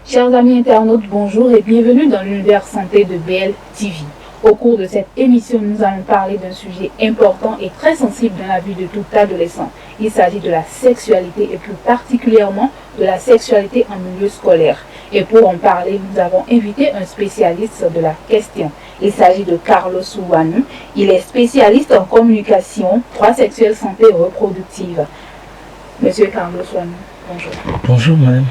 Chers amis internautes, bonjour et bienvenue dans l'univers santé de BL TV. Au cours de cette émission, nous allons parler d'un sujet important et très sensible dans la vie de tout adolescent. Il s'agit de la sexualité et plus particulièrement de la sexualité en milieu scolaire. Et pour en parler, nous avons invité un spécialiste de la question. Il s'agit de Carlos Ouanou. Il est spécialiste en communication, droits sexuels, santé et reproductive. Monsieur Carlos Ouanou, bonjour. Bonjour madame.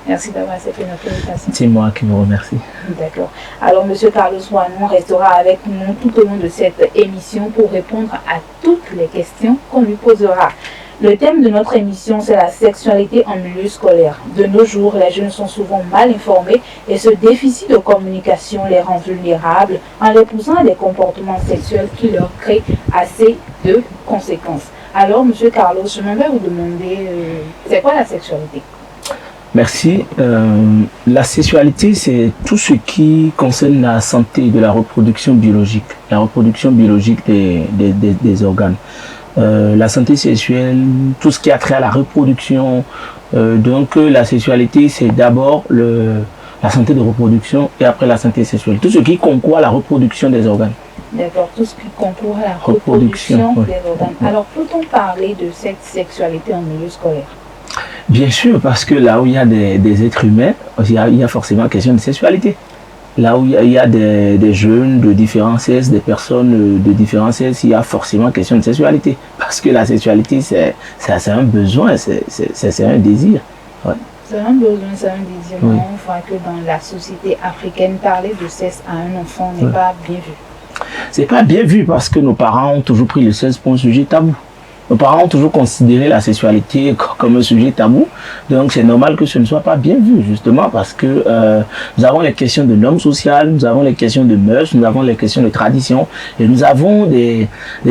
Merci d'avoir accepté notre invitation. C'est moi qui vous remercie. D'accord. Alors, Monsieur Carlos Ouanou restera avec nous tout au long de cette émission pour répondre à toutes les questions qu'on lui posera. Le thème de notre émission, c'est la sexualité en milieu scolaire. De nos jours, les jeunes sont souvent mal informés et ce déficit de communication les rend vulnérables en les poussant à des comportements sexuels qui leur créent assez de conséquences. Alors, Monsieur Carlos, je m'aimerais vous demander, c'est quoi la sexualité ? Merci. La sexualité, c'est tout ce qui concerne la santé de la reproduction biologique des organes. La santé sexuelle, tout ce qui a trait à la reproduction. Donc la sexualité, c'est d'abord la santé de reproduction et après la santé sexuelle. Tout ce qui concourt à la reproduction des organes. D'accord, tout ce qui concourt à la reproduction des organes. Alors, peut-on parler de cette sexualité en milieu scolaire ? Bien sûr, parce que là où il y a des êtres humains, il y a forcément question de sexualité. Là où il y a des jeunes de différents sexes, des personnes de différents sexes, il y a forcément question de sexualité. Parce que la sexualité, c'est un besoin, c'est un désir. Ouais. C'est un besoin, c'est un désir. Oui. On voit que dans la société africaine, parler de sexe à un enfant n'est pas bien vu. C'est pas bien vu parce que nos parents ont toujours pris le sexe pour un sujet tabou. Nos parents ont toujours considéré la sexualité comme un sujet tabou, donc c'est normal que ce ne soit pas bien vu, justement, parce que nous avons les questions de normes sociales, nous avons les questions de mœurs, nous avons les questions de tradition, et nous avons des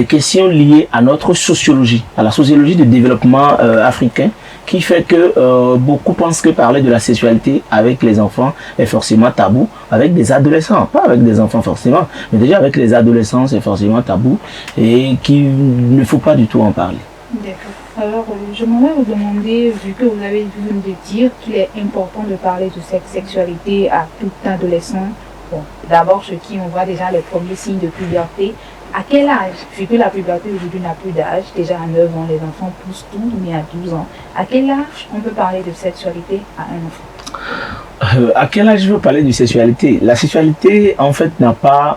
questions liées à notre sociologie, à la sociologie du développement africain, qui fait que beaucoup pensent que parler de la sexualité avec les enfants est forcément tabou, avec des adolescents, pas avec des enfants forcément, mais déjà avec les adolescents c'est forcément tabou et qu'il ne faut pas du tout en parler. D'accord. Alors je m'aimerais vous demander, vu que vous avez vu de dire qu'il est important de parler de cette sexualité à tout adolescent, bon, d'abord ceux qui on voit déjà les premiers signes de puberté. À quel âge, vu que la puberté aujourd'hui n'a plus d'âge, déjà à 9 ans les enfants poussent tout, mais à 12 ans, à quel âge on peut parler de sexualité à un enfant ? À quel âge je veux parler de sexualité ? La sexualité, en fait,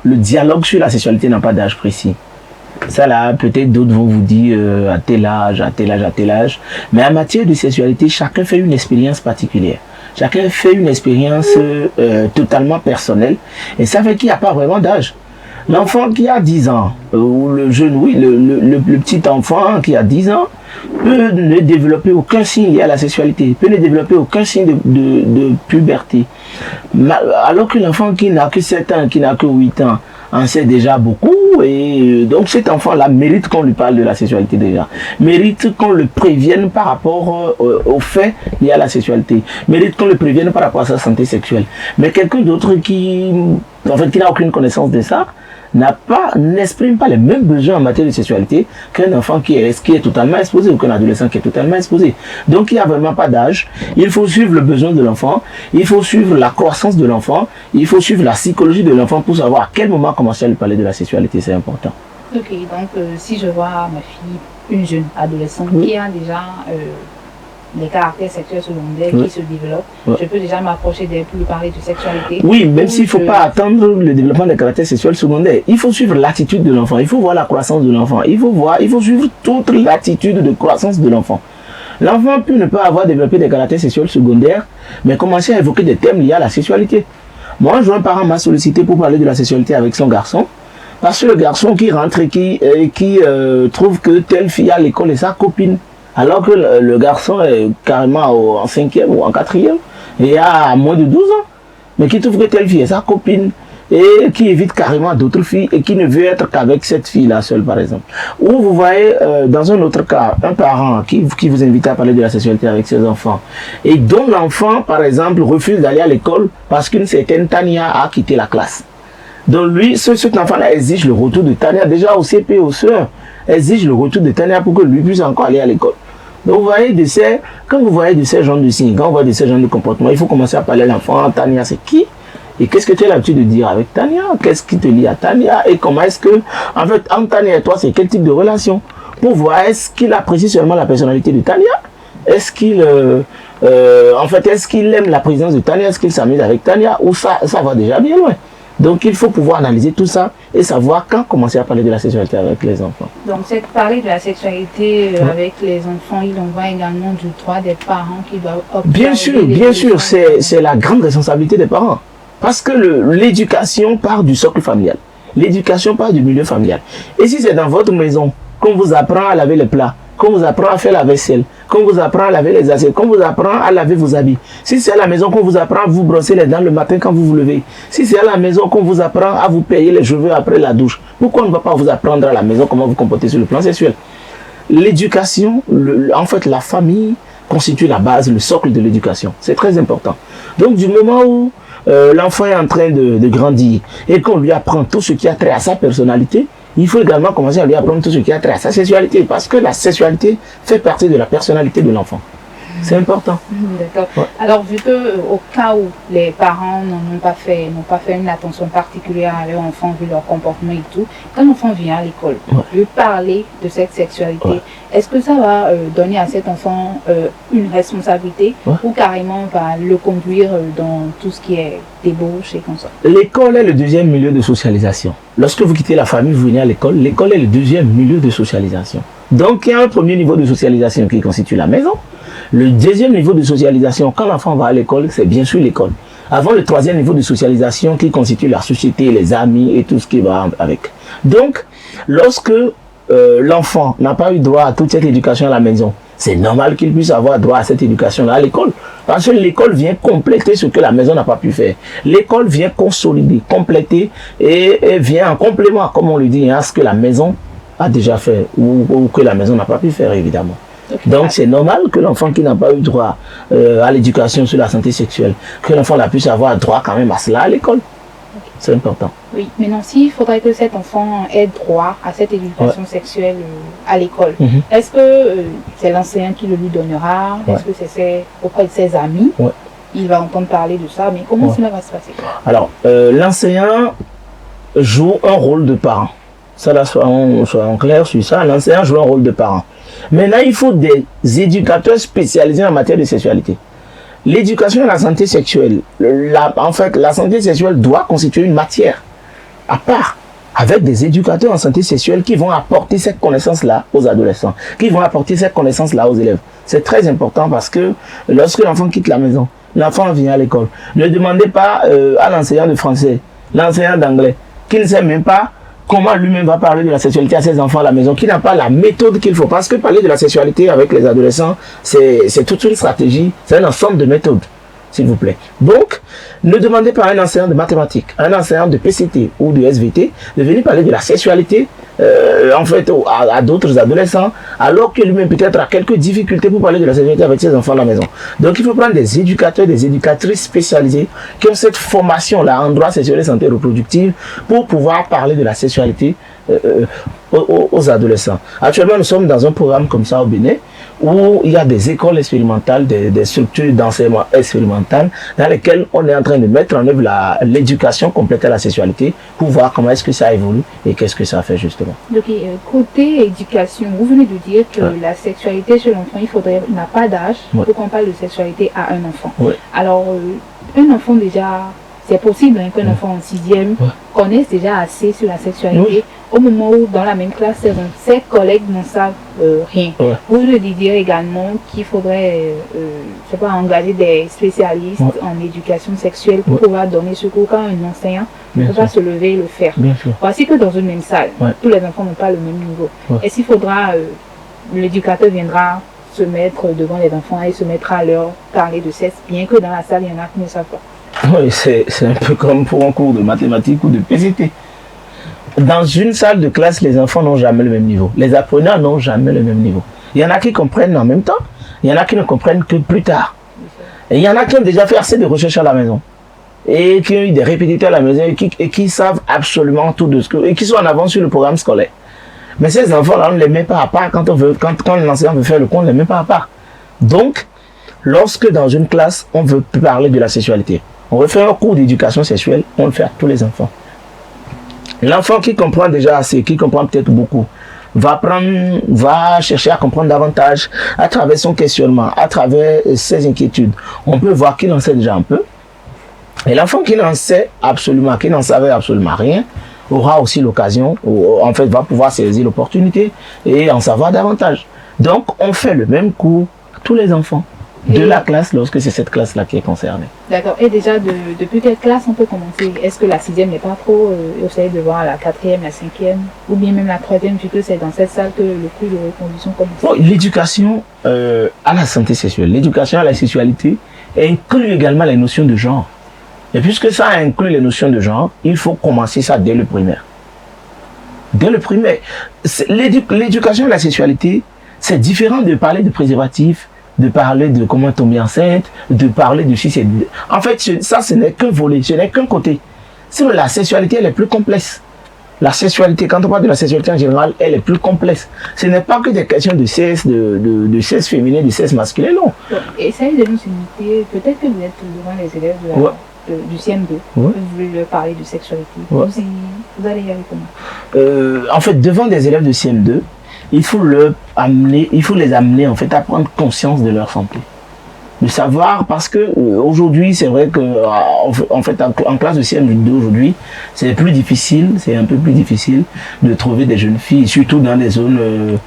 le dialogue sur la sexualité n'a pas d'âge précis. Ça là, peut-être d'autres vont vous dire à tel âge, à tel âge, à tel âge. Mais en matière de sexualité, chacun fait une expérience particulière. Chacun fait une expérience totalement personnelle. Et ça fait qu'il n'y a pas vraiment d'âge. L'enfant qui a 10 ans, ou le jeune, oui, le petit enfant qui a 10 ans, peut ne développer aucun signe lié à la sexualité, peut ne développer aucun signe de puberté. Alors que l'enfant qui n'a que 7 ans, qui n'a que 8 ans, en sait déjà beaucoup, et donc cet enfant-là mérite qu'on lui parle de la sexualité déjà, mérite qu'on le prévienne par rapport aux faits liés à la sexualité, mérite qu'on le prévienne par rapport à sa santé sexuelle. Mais quelqu'un d'autre qui n'a aucune connaissance de ça, n'exprime pas les mêmes besoins en matière de sexualité qu'un enfant qui est totalement exposé ou qu'un adolescent qui est totalement exposé. Donc il n'y a vraiment pas d'âge. Il faut suivre le besoin de l'enfant, il faut suivre la croissance de l'enfant, il faut suivre la psychologie de l'enfant pour savoir à quel moment commencer à lui parler de la sexualité, c'est important. Ok, donc si je vois ma fille, une jeune adolescente qui a déjà les caractères sexuels secondaires qui se développent, je peux déjà m'approcher d'elle pour lui parler de sexualité. Oui, même s'il ne faut pas attendre le développement des caractères sexuels secondaires. Il faut suivre l'attitude de l'enfant, il faut voir la croissance de l'enfant, il faut suivre toute l'attitude de croissance de l'enfant. L'enfant peut ne pas avoir développé des caractères sexuels secondaires, mais commencer à évoquer des thèmes liés à la sexualité. Moi, un parent m'a sollicité pour parler de la sexualité avec son garçon, parce que le garçon qui rentre et qui trouve que telle fille à l'école est sa copine. Alors que le garçon est carrément en 5e ou en 4e et a moins de 12 ans. Mais qui trouve que telle fille est sa copine et qui évite carrément d'autres filles et qui ne veut être qu'avec cette fille-là seule, par exemple. Ou vous voyez, dans un autre cas, un parent qui vous invite à parler de la sexualité avec ses enfants et dont l'enfant, par exemple, refuse d'aller à l'école parce qu'une certaine Tania a quitté la classe. Donc lui, cet enfant-là exige le retour de Tania, déjà au CP, au CE1, exige le retour de Tania pour que lui puisse encore aller à l'école. Donc vous voyez quand vous voyez de ces genres de signes, quand vous voyez de ces genres de comportements, il faut commencer à parler à l'enfant. Tania, c'est qui? Et qu'est-ce que tu as l'habitude de dire avec Tania? Qu'est-ce qui te lie à Tania? Et comment est-ce que, en fait, entre Tania et toi, c'est quel type de relation? Pour voir, est-ce qu'il apprécie seulement la personnalité de Tania? Est-ce qu'il est-ce qu'il aime la présence de Tania? Est-ce qu'il s'amuse avec Tania? Ou ça va déjà bien loin? Donc il faut pouvoir analyser tout ça et savoir quand commencer à parler de la sexualité avec les enfants. Donc c'est parler de la sexualité avec les enfants, il en va également du droit des parents qui doivent observer. Bien sûr, c'est la grande responsabilité des parents. Parce que l'éducation part du socle familial. L'éducation part du milieu familial. Et si c'est dans votre maison qu'on vous apprend à laver les plats, qu'on vous apprend à faire la vaisselle, qu'on vous apprend à laver les assiettes, qu'on vous apprend à laver vos habits, si c'est à la maison qu'on vous apprend à vous brosser les dents le matin quand vous vous levez, si c'est à la maison qu'on vous apprend à vous payer les cheveux après la douche, pourquoi on ne va pas vous apprendre à la maison comment vous comporter sur le plan sexuel? L'éducation, en fait la famille constitue la base, le socle de l'éducation. C'est très important. Donc du moment où l'enfant est en train de grandir et qu'on lui apprend tout ce qui a trait à sa personnalité, il faut également commencer à lui apprendre tout ce qui a trait à sa sexualité, parce que la sexualité fait partie de la personnalité de l'enfant. C'est important. D'accord. Ouais. Alors, vu que au cas où les parents n'ont pas fait une attention particulière à leur enfant, vu leur comportement et tout, quand l'enfant vient à l'école, lui parler de cette sexualité, est-ce que ça va donner à cet enfant une responsabilité ou carrément va le conduire dans tout ce qui est débauche et comme ça? L'école est le deuxième milieu de socialisation. Lorsque vous quittez la famille, vous venez à l'école, l'école est le deuxième milieu de socialisation. Donc, il y a un premier niveau de socialisation qui constitue la maison. Le deuxième niveau de socialisation, quand l'enfant va à l'école, c'est bien sûr l'école. Avant le troisième niveau de socialisation qui constitue la société, les amis et tout ce qui va avec. Donc, lorsque l'enfant n'a pas eu droit à toute cette éducation à la maison, c'est normal qu'il puisse avoir droit à cette éducation-là à l'école. Parce que l'école vient compléter ce que la maison n'a pas pu faire. L'école vient consolider, compléter et vient en complément, comme on le dit, à ce que la maison a déjà fait ou que la maison n'a pas pu faire, évidemment. Donc c'est normal que l'enfant qui n'a pas eu droit à l'éducation sur la santé sexuelle, que l'enfant puisse avoir droit quand même à cela à l'école. C'est important. Oui, maintenant s'il faudrait que cet enfant ait droit à cette éducation sexuelle à l'école, est-ce que c'est l'enseignant qui le lui donnera? Est-ce que c'est auprès de ses amis? Il va entendre parler de ça, mais comment cela va se passer? Alors, l'enseignant joue un rôle de parent. Ça là, soyons en clair sur ça, l'enseignant joue un rôle de parent. Maintenant, il faut des éducateurs spécialisés en matière de sexualité. L'éducation et la santé sexuelle, en fait, la santé sexuelle doit constituer une matière à part, avec des éducateurs en santé sexuelle qui vont apporter cette connaissance-là aux adolescents, qui vont apporter cette connaissance-là aux élèves. C'est très important parce que lorsque l'enfant quitte la maison, l'enfant vient à l'école. Ne demandez pas à l'enseignant de français, l'enseignant d'anglais, qui ne sait même pas comment lui-même va parler de la sexualité à ses enfants à la maison, qui n'a pas la méthode qu'il faut. Parce que parler de la sexualité avec les adolescents, c'est toute une stratégie, c'est un ensemble de méthodes, s'il vous plaît. Donc, ne demandez pas à un enseignant de mathématiques, à un enseignant de PCT ou de SVT de venir parler de la sexualité en fait à d'autres adolescents, alors que lui-même peut-être a quelques difficultés pour parler de la sexualité avec ses enfants à la maison. Donc il faut prendre des éducateurs, des éducatrices spécialisées qui ont cette formation-là en droit sexuel et santé reproductive pour pouvoir parler de la sexualité aux adolescents. Actuellement, nous sommes dans un programme comme ça au Bénin, où il y a des écoles expérimentales, des structures d'enseignement expérimentales dans lesquelles on est en train de mettre en œuvre l'éducation complète à la sexualité pour voir comment est-ce que ça évolue et qu'est-ce que ça fait justement. Donc, côté éducation, vous venez de dire que la sexualité chez l'enfant, n'a pas d'âge pour qu'on parle de sexualité à un enfant. Alors, un enfant déjà, c'est possible qu'un enfant en 6e connaisse déjà assez sur la sexualité au moment où dans la même classe, ses collègues n'en savent rien. Vous le dire également qu'il faudrait je sais pas, engager des spécialistes en éducation sexuelle pour pouvoir donner ce cours quand un enseignant ne peut pas se lever et le faire. Voici que dans une même salle, tous les enfants n'ont pas le même niveau. Est-ce qu'il faudra, l'éducateur viendra se mettre devant les enfants et se mettre à leur parler de sexe, bien que dans la salle, il y en a qui ne savent pas. Oui, c'est un peu comme pour un cours de mathématiques ou de PCT. Dans une salle de classe, les enfants n'ont jamais le même niveau. Les apprenants n'ont jamais le même niveau. Il y en a qui comprennent en même temps, il y en a qui ne comprennent que plus tard. Et il y en a qui ont déjà fait assez de recherches à la maison. Et qui ont eu des répétiteurs à la maison et qui savent absolument tout de ce que... et qui sont en avance sur le programme scolaire. Mais ces enfants-là, on ne les met pas à part. Quand l'enseignant veut faire le cours, on ne les met pas à part. Donc, lorsque dans une classe, on veut parler de la sexualité, on veut faire un cours d'éducation sexuelle, on le fait à tous les enfants. L'enfant qui comprend déjà assez, qui comprend peut-être beaucoup, va chercher à comprendre davantage à travers son questionnement, à travers ses inquiétudes. On peut voir qu'il en sait déjà un peu. Et l'enfant qui n'en sait absolument, qui n'en savait absolument rien, aura aussi l'occasion, en fait, va pouvoir saisir l'opportunité et en savoir davantage. Donc, on fait le même cours à tous les enfants de la classe lorsque c'est cette classe-là qui est concernée. D'accord. Et déjà, depuis quelle classe on peut commencer? Est-ce que la 6e n'est pas trop essayez de voir la 4e, la 5e, ou bien même la 3e, vu que c'est dans cette salle que le cours de reconduction commence? Bon, l'éducation à la santé sexuelle, l'éducation à la sexualité inclut également les notions de genre. Et puisque ça inclut les notions de genre, il faut commencer ça dès le primaire. Dès le primaire. L'éducation à la sexualité, c'est différent de parler de préservatif, de parler de comment tomber enceinte, de parler de si c'est... En fait, ça, ce n'est qu'un volet, ce n'est qu'un côté. Sinon, la sexualité, elle est plus complexe. La sexualité, quand on parle de la sexualité en général, elle est plus complexe. Ce n'est pas que des questions de sexe, de sexe féminin, de sexe masculin, non. Donc, essayez de nous imiter. Peut-être que vous êtes devant les élèves du CM2. Vous voulez leur parler de sexualité. Vous allez y aller comment? En fait, devant des élèves de CM2, il faut les amener en fait à prendre conscience de leur santé. De savoir, parce que aujourd'hui, c'est vrai que en fait en classe de CM2 aujourd'hui, c'est plus difficile, c'est un peu plus difficile de trouver des jeunes filles, surtout dans des zones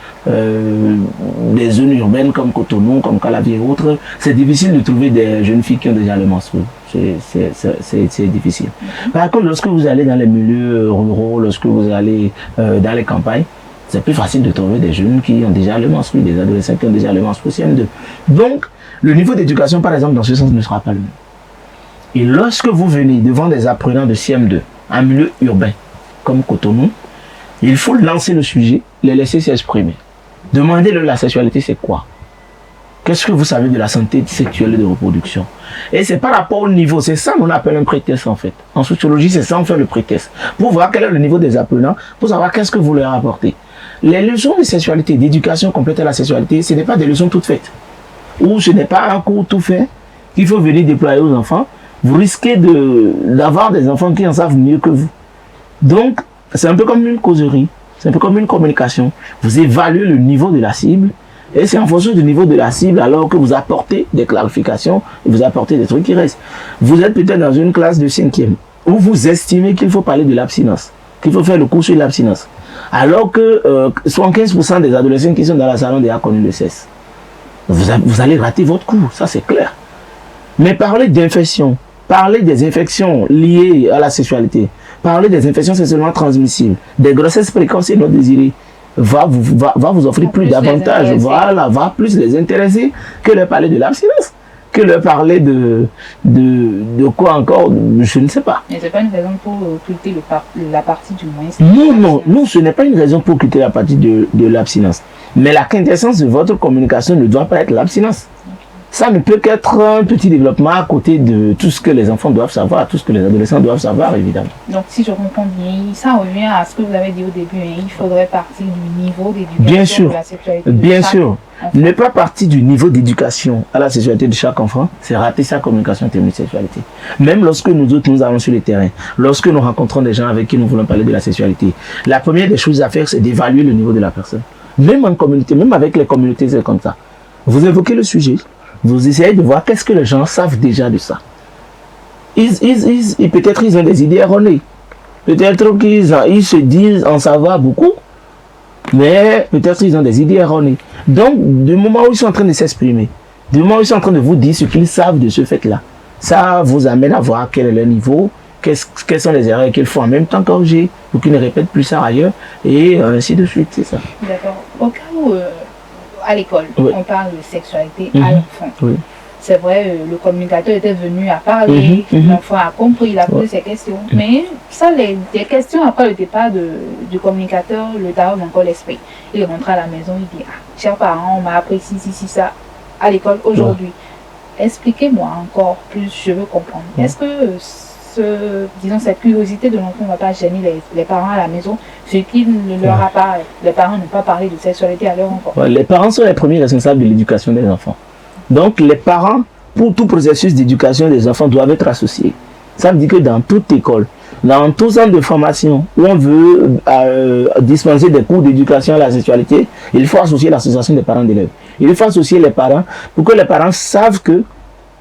urbaines comme Cotonou, comme Calavier et autres. C'est difficile de trouver des jeunes filles qui ont déjà le menstrues. C'est difficile. Par contre, lorsque vous allez dans les milieux ruraux, lorsque vous allez dans les campagnes, c'est plus facile de trouver des jeunes qui ont déjà le menstru, des adolescents qui ont déjà le menstru CM2. Donc, le niveau d'éducation, par exemple, dans ce sens, ne sera pas le même. Et lorsque vous venez devant des apprenants de CM2, en milieu urbain, comme Cotonou, il faut lancer le sujet, les laisser s'exprimer. Demandez-leur la sexualité, c'est quoi? Qu'est-ce que vous savez de la santé sexuelle et de reproduction? Et c'est par rapport au niveau, c'est ça qu'on appelle un pré-test en fait. En sociologie, c'est ça on fait le pré-test. Pour voir quel est le niveau des apprenants, pour savoir qu'est-ce que vous leur apportez. Les leçons de sexualité, d'éducation complète à la sexualité, ce n'est pas des leçons toutes faites. Ou ce n'est pas un cours tout fait qu'il faut venir déployer aux enfants. Vous risquez d'avoir des enfants qui en savent mieux que vous. Donc, c'est un peu comme une causerie, c'est un peu comme une communication. Vous évaluez le niveau de la cible, et c'est en fonction du niveau de la cible alors que vous apportez des clarifications et vous apportez des trucs qui restent. Vous êtes peut-être dans une classe de 5e où vous estimez qu'il faut parler de l'abstinence, qu'il faut faire le cours sur l'abstinence. Alors que 75% des adolescents qui sont dans la salle ont déjà connu le sexe. Vous allez rater votre cours, ça c'est clair. Mais parler d'infection, parler des infections liées à la sexualité, parler des infections sexuellement transmissibles, des grossesses précoces et non désirées, va vous offrir plus d'avantages, voilà, va plus les intéresser que leur parler de l'abstinence, que leur parler de quoi encore, je ne sais pas. Mais ce n'est pas une raison pour occulter la partie du moins. Non, ce n'est pas une raison pour occulter la partie de l'abstinence. Mais la quintessence de votre communication ne doit pas être l'abstinence. Ça ne peut qu'être un petit développement à côté de tout ce que les enfants doivent savoir, tout ce que les adolescents doivent savoir, évidemment. Donc, si je comprends bien, ça revient à ce que vous avez dit au début, hein, il faudrait partir du niveau d'éducation de la sexualité. Bien sûr. Ne pas partir du niveau d'éducation à la sexualité de chaque enfant, c'est rater sa communication en termes de sexualité. Même lorsque nous autres, nous allons sur le terrain, lorsque nous rencontrons des gens avec qui nous voulons parler de la sexualité, la première des choses à faire, c'est d'évaluer le niveau de la personne. Même en communauté, même avec les communautés, c'est comme ça. Vous évoquez le sujet, vous essayez de voir qu'est-ce que les gens savent déjà de ça. Peut-être ils ont des idées erronées. Peut-être qu'ils se disent en savoir beaucoup, mais peut-être ils ont des idées erronées. Donc, du moment où ils sont en train de s'exprimer, du moment où ils sont en train de vous dire ce qu'ils savent de ce fait-là, ça vous amène à voir quel est leur niveau, quelles sont les erreurs qu'il faut en même temps corriger pour qu'ils ne répètent plus ça ailleurs, et ainsi de suite, c'est ça. D'accord. Au cas où, à l'école, on parle de sexualité à l'enfant. Oui. C'est vrai, le communicateur était venu à parler, l'enfant a compris, il a posé ses questions. Mais ça, les questions après le départ du communicateur, le taraude encore l'esprit. Il est rentré à la maison, il dit, chers parents, on m'a appris ci, ça, à l'école aujourd'hui. Expliquez-moi encore plus, je veux comprendre. Est-ce que disons, cette curiosité de l'enfant ne va pas gêner les parents à la maison, ce qui ne leur a pas, les parents n'ont pas parlé de sexualité à leur enfant. Ouais, les parents sont les premiers responsables de l'éducation des enfants. Donc les parents, pour tout processus d'éducation des enfants, doivent être associés. Ça veut dire que dans toute école, dans tout centre de formation où on veut dispenser des cours d'éducation à la sexualité, il faut associer l'association des parents d'élèves. Il faut associer les parents pour que les parents savent que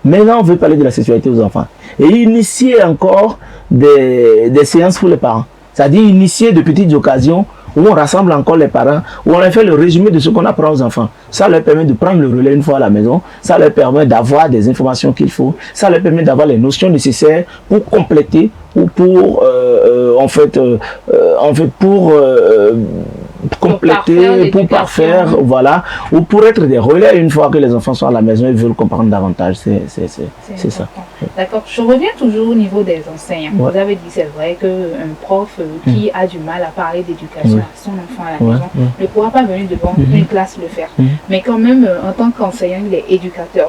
maintenant on veut parler de la sexualité aux enfants. Et initier encore des séances pour les parents. C'est-à-dire initier de petites occasions où on rassemble encore les parents, où on leur fait le résumé de ce qu'on apprend aux enfants. Ça leur permet de prendre le relais une fois à la maison, ça leur permet d'avoir des informations qu'il faut, ça leur permet d'avoir les notions nécessaires pour compléter ou pour compléter, pour parfaire, voilà, ou pour être des relais une fois que les enfants sont à la maison et veulent comprendre davantage. C'est ça. D'accord. Je reviens toujours au niveau des enseignants. Vous avez dit, c'est vrai qu'un prof qui a du mal à parler d'éducation à son enfant à la maison ne pourra pas venir devant une classe le faire. Mais quand même, en tant qu'enseignant, il est éducateur.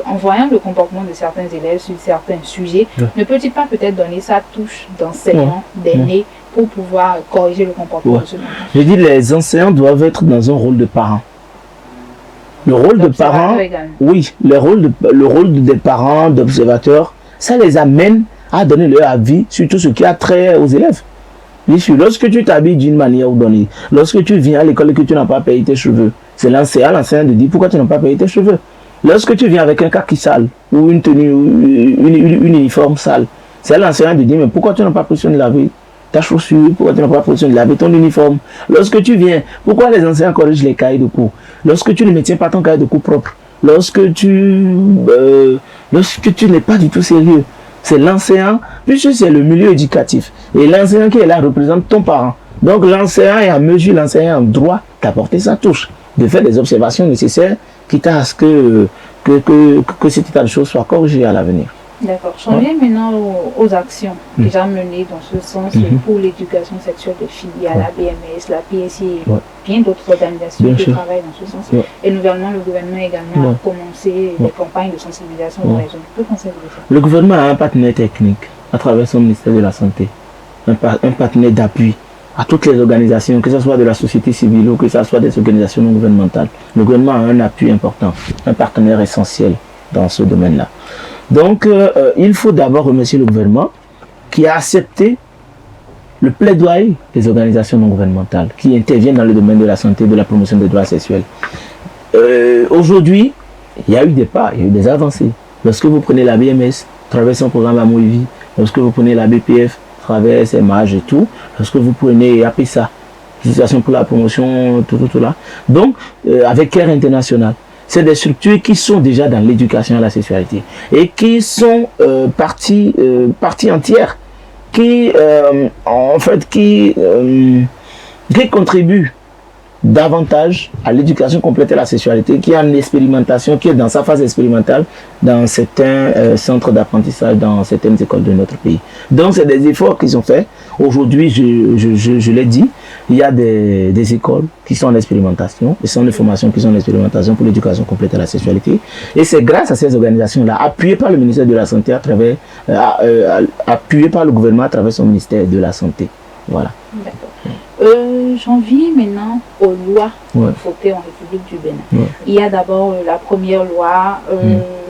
En voyant le comportement de certains élèves sur certains sujets, ne peut-il pas peut-être donner sa touche d'enseignant, d'aîné, pour pouvoir corriger le comportement de ce enfant? Je dis, les enseignants doivent être dans un rôle de parent. Le rôle de parent, oui, le rôle des parents, d'observateurs, ça les amène à donner leur avis sur tout ce qui a trait aux élèves. Bien sûr, lorsque tu t'habilles d'une manière ou d'une autre, lorsque tu viens à l'école et que tu n'as pas payé tes cheveux, c'est l'enseignant de dire pourquoi tu n'as pas payé tes cheveux. Lorsque tu viens avec un kaki sale ou une tenue, une uniforme sale, c'est l'enseignant de dire mais pourquoi tu n'as pas pris soin de laver ta chaussure, pourquoi tu n'as pas pris soin de laver ton uniforme. Lorsque tu viens, pourquoi les enseignants corrigent les cahiers de cours? Lorsque tu ne maintiens pas ton cahier de cours propre, lorsque tu n'es pas du tout sérieux, c'est l'enseignant, puisque c'est le milieu éducatif. Et l'enseignant qui est là représente ton parent. Donc l'enseignant est en mesure, l'enseignant est en droit d'apporter sa touche, de faire des observations nécessaires, quitte à ce que cet état de choses soit corrigé à l'avenir. D'accord. Je reviens maintenant aux actions déjà menées dans ce sens pour l'éducation sexuelle des filles. Il y a la BMS, la PSI et bien d'autres organisations qui travaillent dans ce sens. Et nouvellement, le gouvernement également a commencé des campagnes de sensibilisation dans les zones. Que pensez-vous de ça? Le gouvernement a un partenaire technique à travers son ministère de la Santé, un partenaire d'appui à toutes les organisations, que ce soit de la société civile ou que ce soit des organisations non gouvernementales. Le gouvernement a un appui important, un partenaire essentiel dans ce domaine-là. Donc, il faut d'abord remercier le gouvernement qui a accepté le plaidoyer des organisations non gouvernementales qui interviennent dans le domaine de la santé, de la promotion des droits sexuels. Aujourd'hui, il y a eu des pas, il y a eu des avancées. Lorsque vous prenez la BMS, à travers son programme Amour et Vie, lorsque vous prenez la BPF, à travers ses marges et tout, lorsque vous prenez APSA, Association pour la promotion, tout là. Donc, avec Care International, c'est des structures qui sont déjà dans l'éducation à la sexualité et qui sont partie entière, qui contribuent davantage à l'éducation complète à la sexualité, qui est en expérimentation, qui est dans sa phase expérimentale dans certains centres d'apprentissage, dans certaines écoles de notre pays. Donc c'est des efforts qui sont faits. Aujourd'hui, je l'ai dit, il y a des écoles qui sont en expérimentation, des centres de formation qui sont en expérimentation pour l'éducation complète à la sexualité. Et c'est grâce à ces organisations-là, appuyées par le ministère de la Santé, appuyées par le gouvernement à travers son ministère de la Santé. Voilà. D'accord. J'en viens maintenant aux lois votées en République du Bénin. Il y a d'abord la première loi,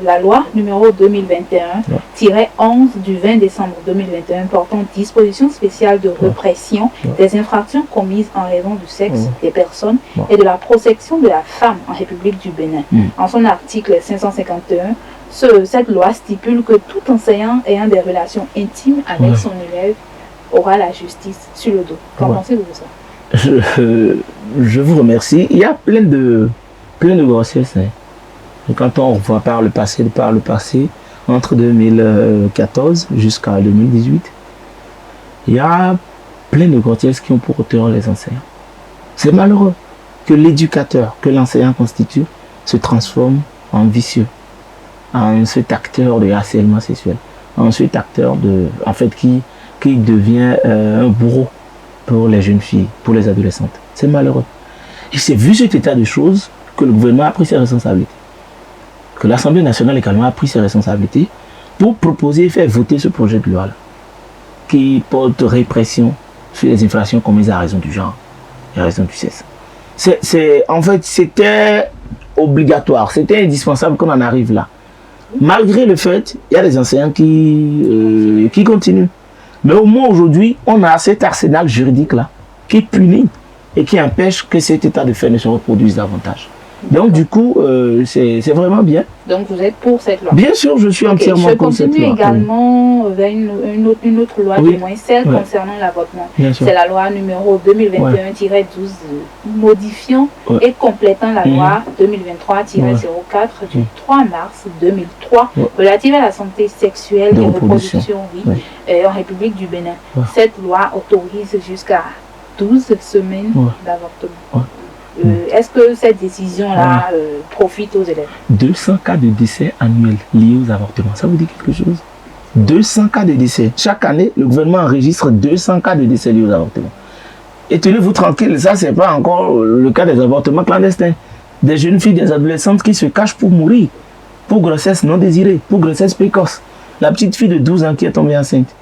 la loi numéro 2021-11 du 20 décembre 2021 portant dispositions spéciales de répression des infractions commises en raison du sexe des personnes et de la protection de la femme en République du Bénin. En son article 551, cette loi stipule que tout enseignant ayant des relations intimes avec son élève aura la justice sur le dos. Qu'en pensez-vous de ça? Je vous remercie. Il y a plein de grossesses. Quand on revoit par le passé, entre 2014 jusqu'à 2018, il y a plein de grossesses qui ont pour auteur les enseignants. C'est malheureux que l'éducateur, que l'enseignant constitue, se transforme en vicieux, en cet acteur de harcèlement sexuel, en cet acteur qui devient un bourreau pour les jeunes filles, pour les adolescentes. C'est malheureux. Et c'est vu cet état de choses que le gouvernement a pris ses responsabilités. Que l'Assemblée nationale également a pris ses responsabilités pour proposer et faire voter ce projet de loi-là. qui porte répression sur les infractions commises à raison du genre et à raison du sexe. En fait, c'était obligatoire, c'était indispensable qu'on en arrive là. Malgré le fait, il y a des enseignants qui continuent. Mais au moins aujourd'hui, on a cet arsenal juridique-là qui punit et qui empêche que cet état de fait ne se reproduise davantage. Donc du coup, c'est vraiment bien. Donc vous êtes pour cette loi? Bien sûr, je suis entièrement pour cette loi. Je continue également vers une autre loi, du moins celle concernant l'avortement. C'est la loi numéro 2021-12 modifiant et complétant la loi 2023-04 du 3 mars 2003 relative à la santé sexuelle et reproduction en République du Bénin. Cette loi autorise jusqu'à 12 semaines d'avortement. Est-ce que cette décision-là profite aux élèves? 200 cas de décès annuels liés aux avortements. Ça vous dit quelque chose? 200 cas de décès. Chaque année, le gouvernement enregistre 200 cas de décès liés aux avortements. Et tenez-vous tranquille, ça, c'est pas encore le cas des avortements clandestins. Des jeunes filles, des adolescentes qui se cachent pour mourir, pour grossesse non désirée, pour grossesse précoce. La petite fille de 12 ans qui est tombée enceinte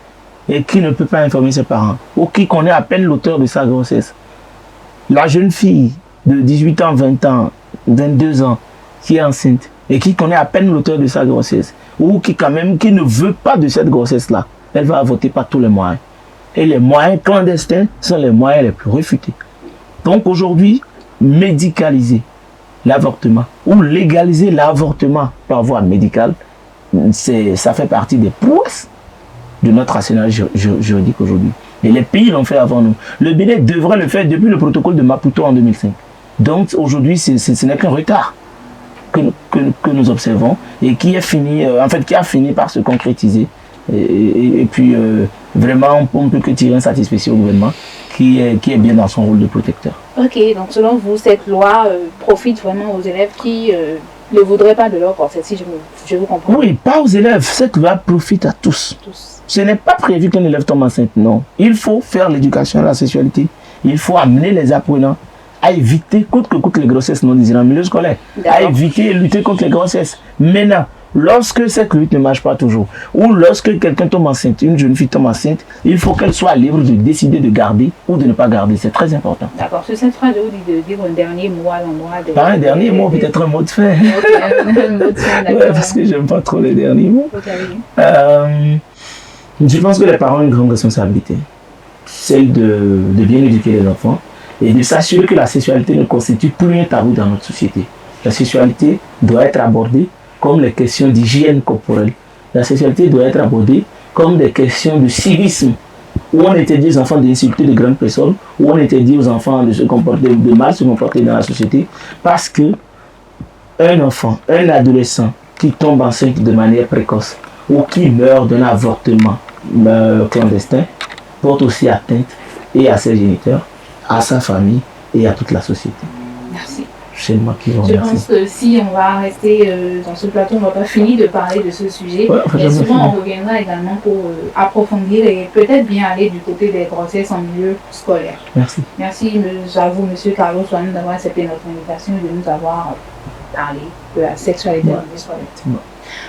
et qui ne peut pas informer ses parents, ou qui connaît à peine l'auteur de sa grossesse. La jeune fille de 18 ans, 20 ans, 22 ans, qui est enceinte et qui connaît à peine l'auteur de sa grossesse, ou qui ne veut pas de cette grossesse-là, elle va avorter par tous les moyens. Et les moyens clandestins sont les moyens les plus refutés. Donc aujourd'hui, médicaliser l'avortement ou légaliser l'avortement par voie médicale, ça fait partie des prouesses de notre arsenal juridique aujourd'hui. Et les pays l'ont fait avant nous. Le Bénin devrait le faire depuis le protocole de Maputo en 2005. Donc aujourd'hui, ce n'est qu'un retard que nous observons et qui a fini par se concrétiser. Et puis vraiment, on ne peut que tirer un satisfaction au gouvernement qui est bien dans son rôle de protecteur. Ok, donc selon vous, cette loi profite vraiment aux élèves qui ne voudraient pas de leur grossesse, si je vous comprends. Oui, pas aux élèves. Cette loi profite à tous. Ce n'est pas prévu qu'un élève tombe enceinte, non. Il faut faire l'éducation à la sexualité. Il faut amener les apprenants à éviter coûte que coûte les grossesses non désirées en milieu scolaire. À éviter et lutter contre les grossesses. Maintenant, lorsque cette lutte ne marche pas toujours, ou lorsque quelqu'un tombe enceinte, une jeune fille tombe enceinte, il faut qu'elle soit libre de décider de garder ou de ne pas garder. C'est très important. D'accord. Sur cette phrase, je vous dis de dire un dernier mot à l'endroit de... Pas un dernier mot, peut-être un mot de fin. Parce que j'aime pas trop les derniers mots. Je pense que les parents ont une grande responsabilité. Celle de bien éduquer les enfants et de s'assurer que la sexualité ne constitue plus un tabou dans notre société. La sexualité doit être abordée comme les questions d'hygiène corporelle. La sexualité doit être abordée comme des questions de civisme, où on interdit aux enfants d'insulter de grandes personnes, où on interdit aux enfants de mal se comporter dans la société, parce que un enfant, un adolescent qui tombe enceinte de manière précoce ou qui meurt d'un avortement clandestin porte aussi atteinte et à ses géniteurs, à sa famille et à toute la société. Merci. C'est moi qui vous remercie. Je pense que si on va rester dans ce plateau, on ne va pas finir de parler de ce sujet. Et souvent, on reviendra également pour approfondir et peut-être bien aller du côté des grossesses en milieu scolaire. Merci. Merci à vous, M. Carlos Soane, d'avoir accepté notre invitation et de nous avoir parlé de la sexualité en milieu scolaire.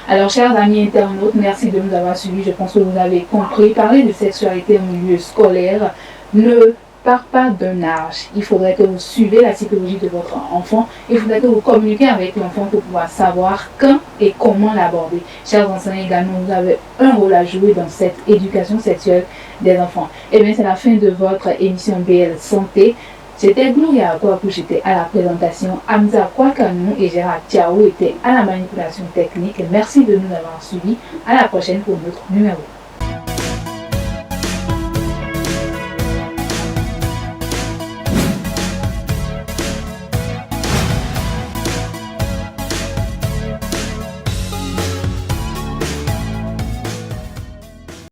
Alors, chers amis internautes, merci de nous avoir suivis. Je pense que vous avez compris. Parler de sexualité en milieu scolaire ne part pas d'un âge. Il faudrait que vous suivez la psychologie de votre enfant. Il faudrait que vous communiquiez avec l'enfant pour pouvoir savoir quand et comment l'aborder. Chers enseignants également, vous avez un rôle à jouer dans cette éducation sexuelle des enfants. Et bien, c'est la fin de votre émission BL Santé. C'était Gloria Akwaku, j'étais à la présentation. Hamza Kwakanou et Gérard Tiao étaient à la manipulation technique. Merci de nous avoir suivis. À la prochaine pour notre numéro.